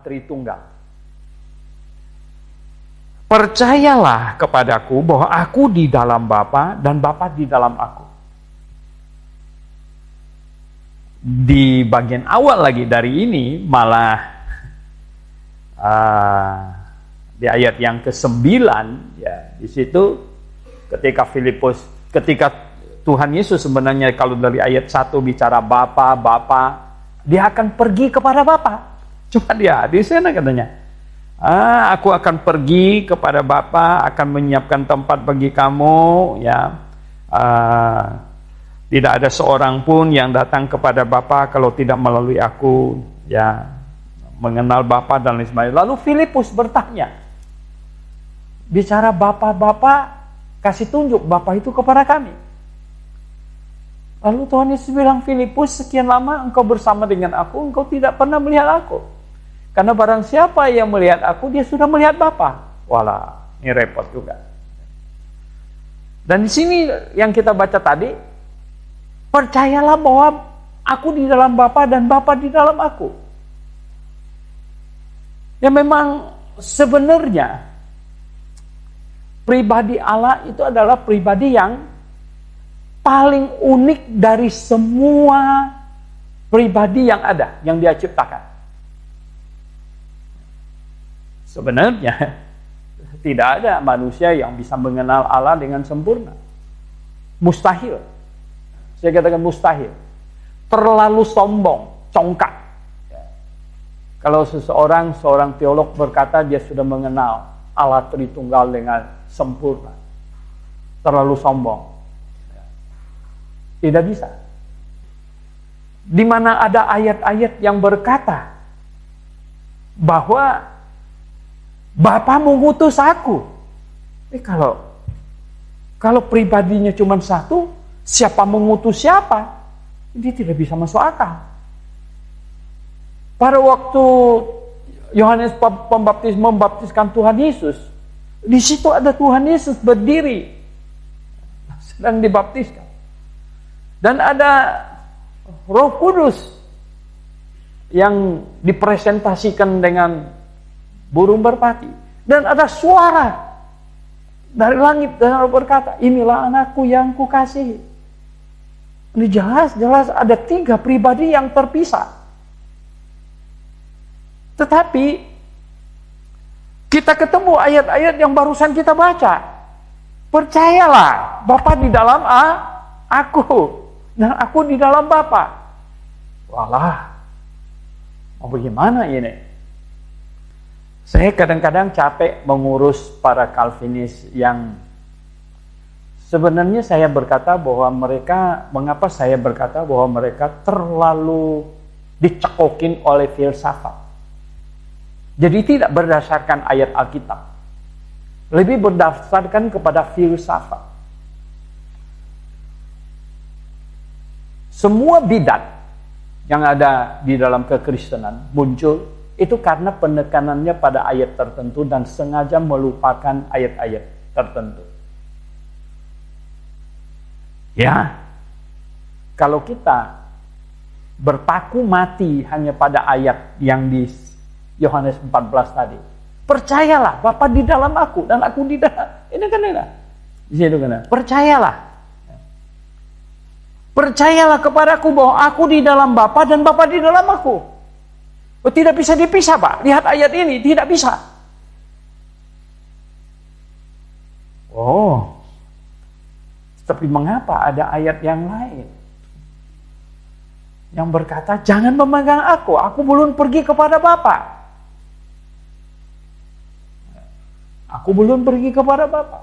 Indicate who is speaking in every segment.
Speaker 1: Tritunggal. Percayalah kepadaku bahwa aku di dalam Bapa dan Bapa di dalam aku. Di bagian awal lagi dari ini malah di ayat yang ke-9 ya, di situ ketika Tuhan Yesus sebenarnya kalau dari ayat 1 bicara Bapa, dia akan pergi kepada Bapa. Cuma dia di sana katanya, aku akan pergi kepada Bapa, akan menyiapkan tempat bagi kamu, ya. Tidak ada seorang pun yang datang kepada Bapa kalau tidak melalui aku, ya, mengenal Bapa dan lain sebagainya. Lalu Filipus bertanya, bicara Bapa, kasih tunjuk Bapa itu kepada kami. Lalu Tuhan Yesus bilang, Filipus, sekian lama engkau bersama dengan aku, engkau tidak pernah melihat aku. Karena barang siapa yang melihat aku, dia sudah melihat Bapa. Walah, ini repot juga. Dan di sini yang kita baca tadi, percayalah bahwa aku di dalam Bapa dan Bapa di dalam aku. Ya memang sebenarnya pribadi Allah itu adalah pribadi yang paling unik dari semua pribadi yang ada, yang Dia ciptakan. Sebenarnya tidak ada manusia yang bisa mengenal Allah dengan sempurna. Mustahil. Saya katakan mustahil. Terlalu sombong, congkak. Kalau seorang teolog berkata dia sudah mengenal Allah Tritunggal dengan sempurna, terlalu sombong. Tidak bisa. Di mana ada ayat-ayat yang berkata bahwa Bapa mengutus aku. Kalau pribadinya cuma satu, siapa mengutus siapa? Dia tidak bisa masuk akal. Pada waktu Yohanes Pembaptis membaptiskan Tuhan Yesus, di situ ada Tuhan Yesus berdiri sedang dibaptiskan. Dan ada Roh Kudus yang dipresentasikan dengan burung merpati. Dan ada suara dari langit dan berkata, inilah anakku yang kukasihi. Ini jelas ada 3 pribadi yang terpisah. Tetapi kita ketemu ayat-ayat yang barusan kita baca. Percayalah, Bapa di dalam aku dan aku di dalam Bapa. Walah, mau bagaimana ini? Saya kadang-kadang capek mengurus para Calvinis yang sebenarnya saya berkata bahwa mengapa saya berkata bahwa mereka terlalu dicekokin oleh filsafat. Jadi tidak berdasarkan ayat Alkitab. Lebih berdasarkan kepada filsafat. Semua bidat yang ada di dalam kekristenan muncul itu karena penekanannya pada ayat tertentu dan sengaja melupakan ayat-ayat tertentu. Ya, kalau kita berpaku mati hanya pada ayat yang di Yohanes 14 tadi, percayalah Bapa di dalam aku dan aku di dalam. Ini kan enak. Di situ kan. Percayalah kepadaku bahwa aku di dalam Bapa dan Bapa di dalam aku. Tidak bisa dipisah, Pak. Lihat ayat ini, tidak bisa. Oh. Tapi mengapa ada ayat yang lain yang berkata jangan memegang aku belum pergi kepada Bapa. Aku belum pergi kepada Bapa.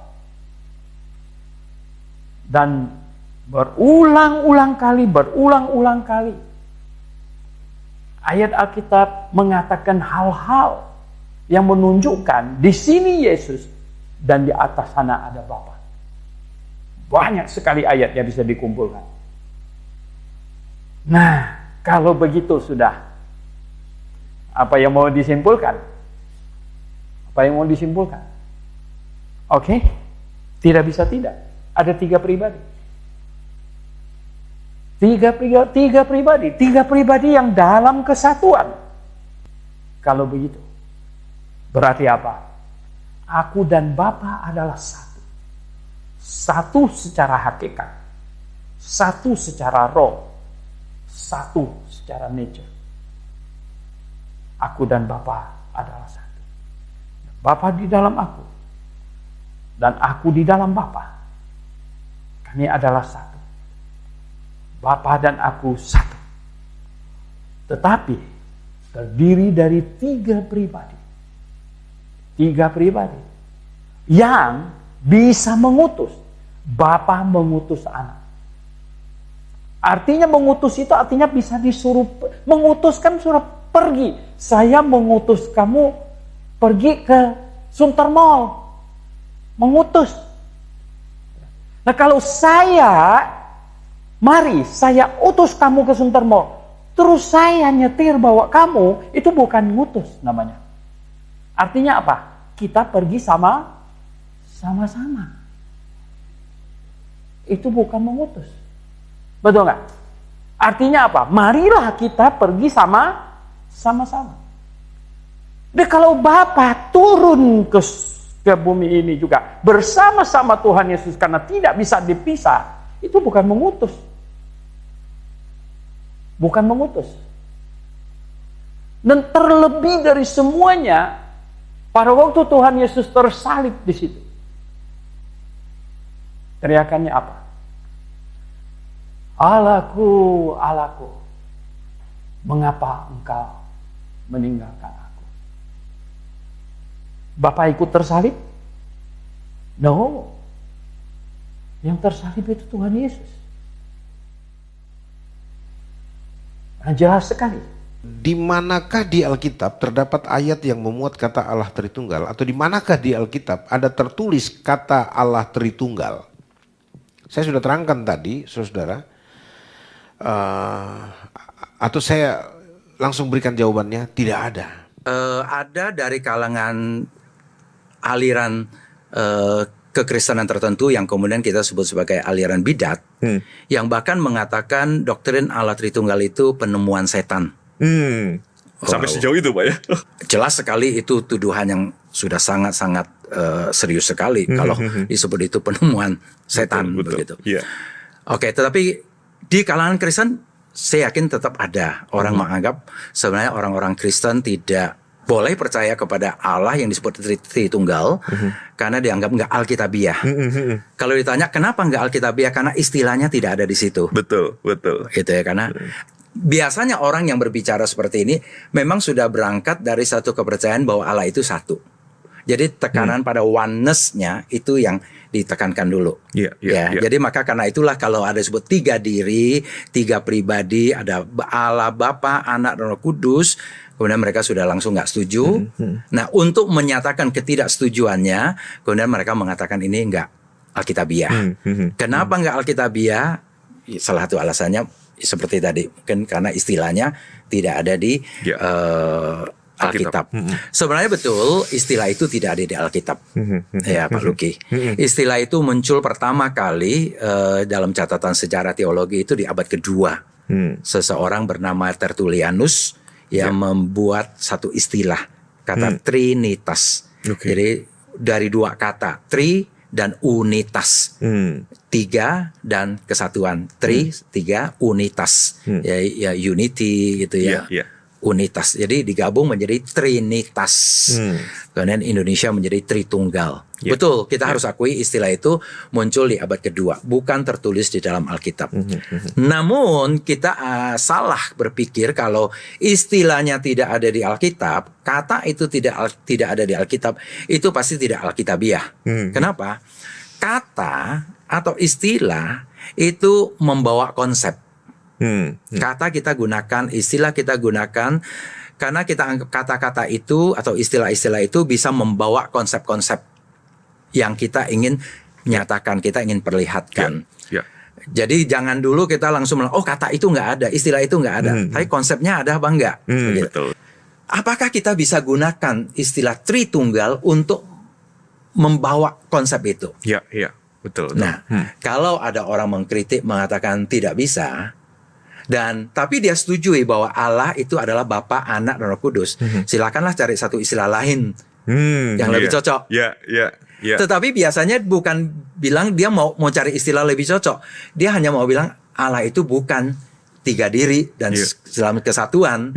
Speaker 1: Dan berulang-ulang kali ayat Alkitab mengatakan hal-hal yang menunjukkan di sini Yesus dan di atas sana ada Bapa. Banyak sekali ayat yang bisa dikumpulkan. Nah, kalau begitu sudah, apa yang mau disimpulkan? Oke? Tidak bisa tidak. Ada 3 pribadi. 3 pribadi yang dalam kesatuan. Kalau begitu, berarti apa? Aku dan Bapa adalah satu. Satu secara hakikat, satu secara roh, satu secara nature. Aku dan Bapa adalah satu. Bapa di dalam aku, dan aku di dalam Bapa. Kami adalah satu. Bapa dan aku satu. Tetapi terdiri dari 3 pribadi. 3 pribadi yang bisa mengutus. Bapa mengutus anak. Artinya mengutus itu artinya bisa disuruh, mengutus kan suruh pergi. Saya mengutus kamu pergi ke Sunter Mall. Mengutus. Nah kalau mari saya utus kamu ke Sunter Mall. Terus saya nyetir bawa kamu, itu bukan ngutus namanya. Artinya apa? Kita pergi sama-sama. Itu bukan mengutus. Betul nggak? Artinya apa? Marilah kita pergi sama-sama. Dan kalau Bapa turun ke bumi ini juga bersama-sama Tuhan Yesus karena tidak bisa dipisah, itu bukan mengutus. Bukan mengutus. Dan terlebih dari semuanya, pada waktu Tuhan Yesus tersalib di situ, teriakannya apa? Allahku, Allahku, mengapa engkau meninggalkan aku? Bapak ikut tersalib? No. Yang tersalib itu Tuhan Yesus. Nah, jelas sekali.
Speaker 2: Di manakah di Alkitab terdapat ayat yang memuat kata Allah Tritunggal? Atau di manakah di Alkitab ada tertulis kata Allah Tritunggal? Saya sudah terangkan tadi, saudara. Atau saya langsung berikan jawabannya, tidak ada.
Speaker 3: Ada dari kalangan aliran kekristenan tertentu yang kemudian kita sebut sebagai aliran bidat, yang bahkan mengatakan doktrin Allah Tritunggal itu penemuan setan.
Speaker 4: Sampai sejauh itu Pak ya?
Speaker 3: Jelas sekali itu tuduhan yang sudah sangat-sangat serius sekali kalau disebut itu penemuan setan.
Speaker 4: Betul.
Speaker 3: Begitu.
Speaker 4: Yeah.
Speaker 3: Oke, tetapi di kalangan Kristen saya yakin tetap ada orang menganggap sebenarnya orang-orang Kristen tidak boleh percaya kepada Allah yang disebut Tritunggal karena dianggap nggak alkitabiah. Kalau ditanya kenapa nggak alkitabiah, karena istilahnya tidak ada di situ.
Speaker 4: Betul.
Speaker 3: Gitu ya, karena biasanya orang yang berbicara seperti ini memang sudah berangkat dari satu kepercayaan bahwa Allah itu satu. Jadi tekanan pada oneness-nya itu yang ditekankan dulu.
Speaker 4: Yeah.
Speaker 3: Jadi maka karena itulah kalau ada disebut 3 diri, 3 pribadi, ada Allah Bapa, Anak, dan Roh Kudus, kemudian mereka sudah langsung nggak setuju. Nah, untuk menyatakan ketidaksetujuannya, kemudian mereka mengatakan ini nggak alkitabiah. Kenapa nggak alkitabiah? Salah satu alasannya seperti tadi, mungkin karena istilahnya tidak ada di Alkitab. Sebenarnya betul istilah itu tidak ada di Alkitab. Ya Pak Luki. Istilah itu muncul pertama kali dalam catatan sejarah teologi itu di abad kedua. Seseorang bernama Tertullianus yang membuat satu istilah, kata Trinitas. Jadi dari 2 kata, tri dan unitas. 3 dan kesatuan. 3 unitas. Ya unity gitu ya. Unitas. Jadi digabung menjadi Trinitas. Kemudian Indonesia menjadi Tritunggal. Betul, kita harus akui istilah itu muncul di abad kedua, bukan tertulis di dalam Alkitab. Namun kita salah berpikir kalau istilahnya tidak ada di Alkitab, kata itu tidak ada di Alkitab, itu pasti tidak alkitabiah. Kenapa? Kata atau istilah itu membawa konsep. Kata kita gunakan, istilah kita gunakan karena kita anggap kata-kata itu atau istilah-istilah itu bisa membawa konsep-konsep yang kita ingin nyatakan, kita ingin perlihatkan. Jadi jangan dulu kita langsung bilang, oh kata itu nggak ada, istilah itu nggak ada, tapi konsepnya ada apa enggak?
Speaker 4: Betul.
Speaker 3: Apakah kita bisa gunakan istilah Tritunggal untuk membawa konsep itu?
Speaker 4: Iya, betul.
Speaker 3: Nah, kalau ada orang mengkritik mengatakan tidak bisa, Dan tapi dia setujui bahwa Allah itu adalah Bapa, Anak, dan Roh Kudus. Silakanlah cari satu istilah lain yang lebih cocok.
Speaker 4: Ya.
Speaker 3: Tetapi biasanya bukan bilang dia mau cari istilah lebih cocok. Dia hanya mau bilang Allah itu bukan 3 diri dan dalam kesatuan.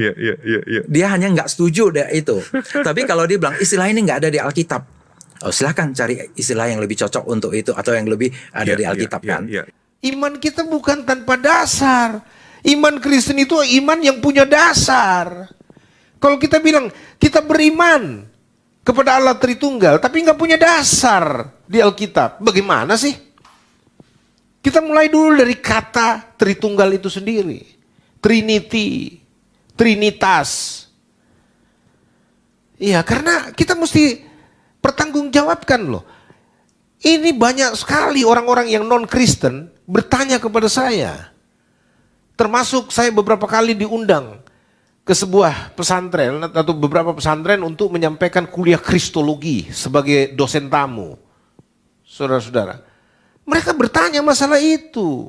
Speaker 3: Dia hanya nggak setuju deh itu. Tapi kalau dia bilang istilah ini nggak ada di Alkitab, silakan cari istilah yang lebih cocok untuk itu atau yang lebih ada di Alkitab kan.
Speaker 2: Iman kita bukan tanpa dasar. Iman Kristen itu iman yang punya dasar. Kalau kita bilang kita beriman kepada Allah Tritunggal tapi nggak punya dasar di Alkitab, bagaimana sih? Kita mulai dulu dari kata Tritunggal itu sendiri. Trinity, Trinitas. Iya, karena kita mesti pertanggungjawabkan loh. Ini banyak sekali orang-orang yang non-Kristen bertanya kepada saya. Termasuk saya beberapa kali diundang ke sebuah pesantren atau beberapa pesantren untuk menyampaikan kuliah Kristologi sebagai dosen tamu. Saudara-saudara, mereka bertanya masalah itu.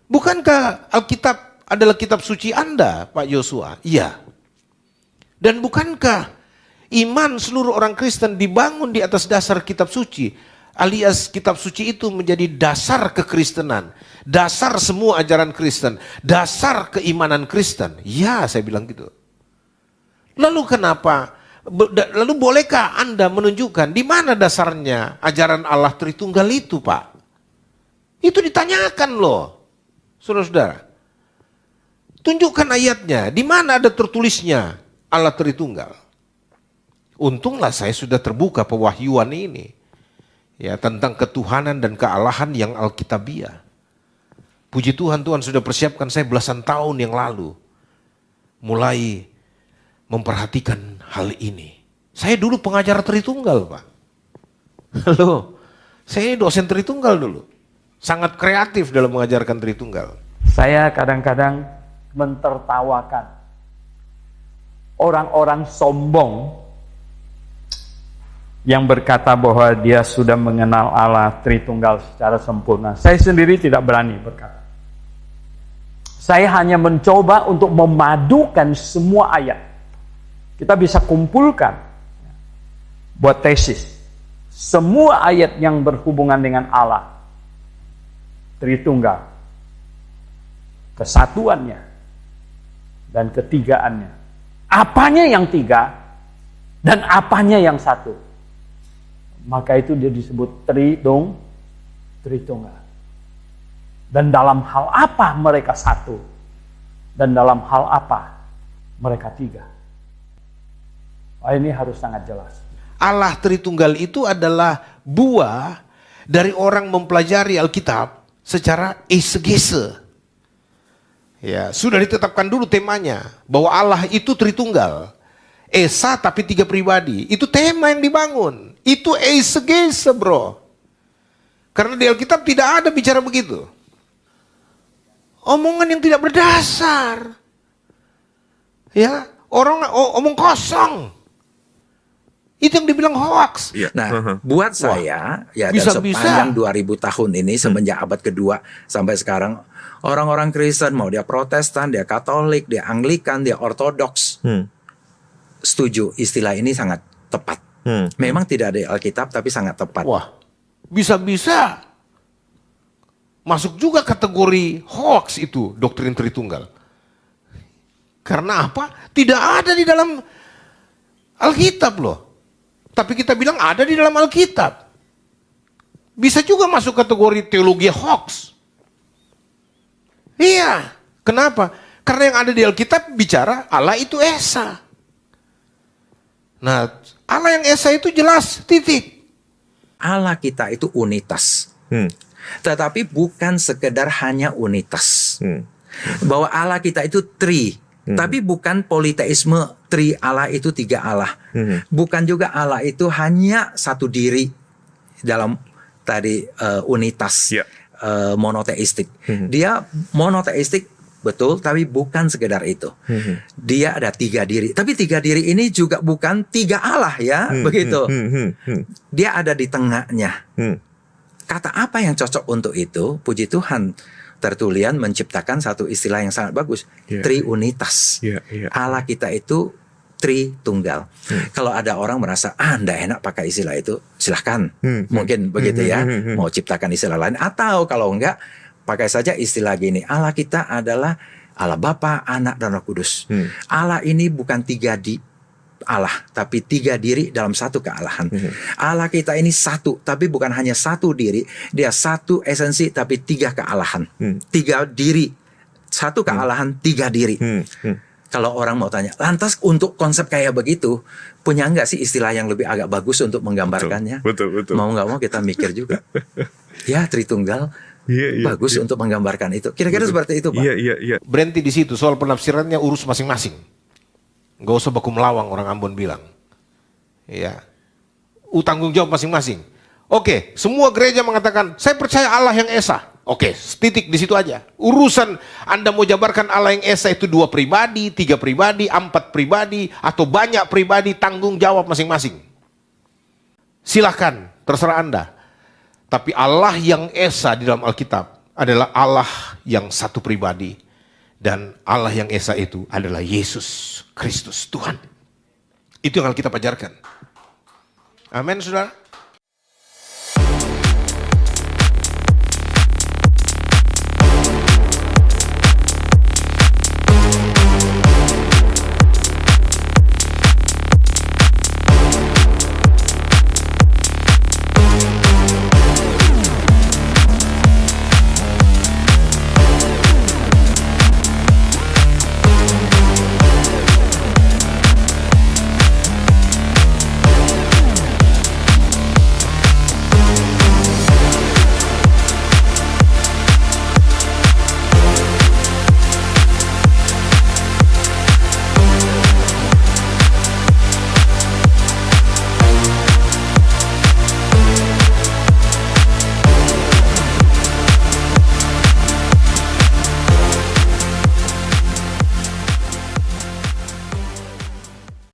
Speaker 2: Bukankah Alkitab adalah kitab suci Anda, Pak Yosua? Iya. Dan bukankah iman seluruh orang Kristen dibangun di atas dasar kitab suci? Alias kitab suci itu menjadi dasar kekristenan, dasar semua ajaran Kristen, dasar keimanan Kristen. Ya, saya bilang gitu. Lalu kenapa? Lalu bolehkah Anda menunjukkan di mana dasarnya ajaran Allah Tritunggal itu, Pak? Itu ditanyakan loh, saudara-saudara. Tunjukkan ayatnya, di mana ada tertulisnya Allah Tritunggal. Untunglah saya sudah terbuka pewahyuan ini. Ya, tentang ketuhanan dan kealahan yang alkitabiah. Puji Tuhan, Tuhan sudah persiapkan saya belasan tahun yang lalu. Mulai memperhatikan hal ini. Saya dulu pengajar Tritunggal, Pak. Halo, saya dosen Tritunggal dulu. Sangat kreatif dalam mengajarkan Tritunggal.
Speaker 1: Saya kadang-kadang mentertawakan orang-orang sombong yang berkata bahwa dia sudah mengenal Allah Tritunggal secara sempurna. Saya sendiri tidak berani berkata. Saya hanya mencoba untuk memadukan semua ayat. Kita bisa kumpulkan buat tesis. Semua ayat yang berhubungan dengan Allah Tritunggal, kesatuannya dan ketigaannya. Apanya yang tiga dan apanya yang satu. Maka itu dia disebut Tritunggal. Dan dalam hal apa mereka satu? Dan dalam hal apa mereka tiga? Ini harus sangat jelas.
Speaker 2: Allah Tritunggal itu adalah buah dari orang mempelajari Alkitab secara exegese. Ya, sudah ditetapkan dulu temanya bahwa Allah itu Tritunggal. Esa tapi 3 pribadi. Itu tema yang dibangun. Itu exegese, bro. Karena di Alkitab tidak ada bicara begitu. Omongan yang tidak berdasar. Ya, orang omong kosong. Itu yang dibilang hoax.
Speaker 3: Nah, buat saya, ya dan sepanjang 2000 tahun ini, semenjak abad kedua sampai sekarang, orang-orang Kristen, mau dia Protestan, dia Katolik, dia Anglikan, dia Ortodoks, setuju, istilah ini sangat tepat. Memang tidak ada di Alkitab, tapi sangat tepat.
Speaker 2: Wah, bisa-bisa masuk juga kategori hoax itu, doktrin Tritunggal. Karena apa? Tidak ada di dalam Alkitab loh. Tapi kita bilang ada di dalam Alkitab. Bisa juga masuk kategori teologi hoax. Iya, kenapa? Karena yang ada di Alkitab bicara Allah itu Esa. Nah, Allah yang Esa itu jelas, titik.
Speaker 3: Allah kita itu unitas. Tetapi bukan sekedar hanya unitas. Bahwa Allah kita itu tri. Tapi bukan politeisme tri, Allah itu 3 Allah. Bukan juga Allah itu hanya satu diri dalam tadi unitas monoteistik. Dia monoteistik betul, tapi bukan sekedar itu. Dia ada 3 diri. Tapi 3 diri ini juga bukan 3 Allah ya, begitu. Dia ada di tengahnya. Kata apa yang cocok untuk itu? Puji Tuhan, Tertullian menciptakan satu istilah yang sangat bagus, triunitas. Allah kita itu Tritunggal. Kalau ada orang merasa ndak enak pakai istilah itu, silahkan, mungkin begitu ya, mau ciptakan istilah lain, atau kalau enggak pakai saja istilah gini, Allah kita adalah Allah Bapa, Anak, dan Roh Kudus. Allah ini bukan 3 di Allah, tapi 3 diri dalam satu kealahan. Allah kita ini satu, tapi bukan hanya satu diri, dia satu esensi tapi 3 kealahan. 3 diri, satu kealahan, 3 diri. Kalau orang mau tanya, lantas untuk konsep kayak begitu, punya nggak sih istilah yang lebih agak bagus untuk menggambarkannya?
Speaker 4: Betul.
Speaker 3: Mau nggak mau kita mikir juga. Ya, Tritunggal bagus untuk menggambarkan itu. Kira-kira seperti itu, Pak.
Speaker 4: Iya.
Speaker 2: Berhenti di situ, soal penafsirannya urus masing-masing. Gak usah baku melawang, orang Ambon bilang. Ya, tanggung jawab masing-masing. Oke, semua gereja mengatakan, saya percaya Allah yang Esa. Oke, titik di situ aja. Urusan Anda mau jabarkan Allah yang Esa itu 2 pribadi, 3 pribadi, 4 pribadi, atau banyak pribadi, tanggung jawab masing-masing. Silahkan, terserah Anda. Tapi Allah yang Esa di dalam Alkitab adalah Allah yang satu pribadi. Dan Allah yang Esa itu adalah Yesus Kristus Tuhan. Itu yang Alkitab ajarkan. Amin, saudara.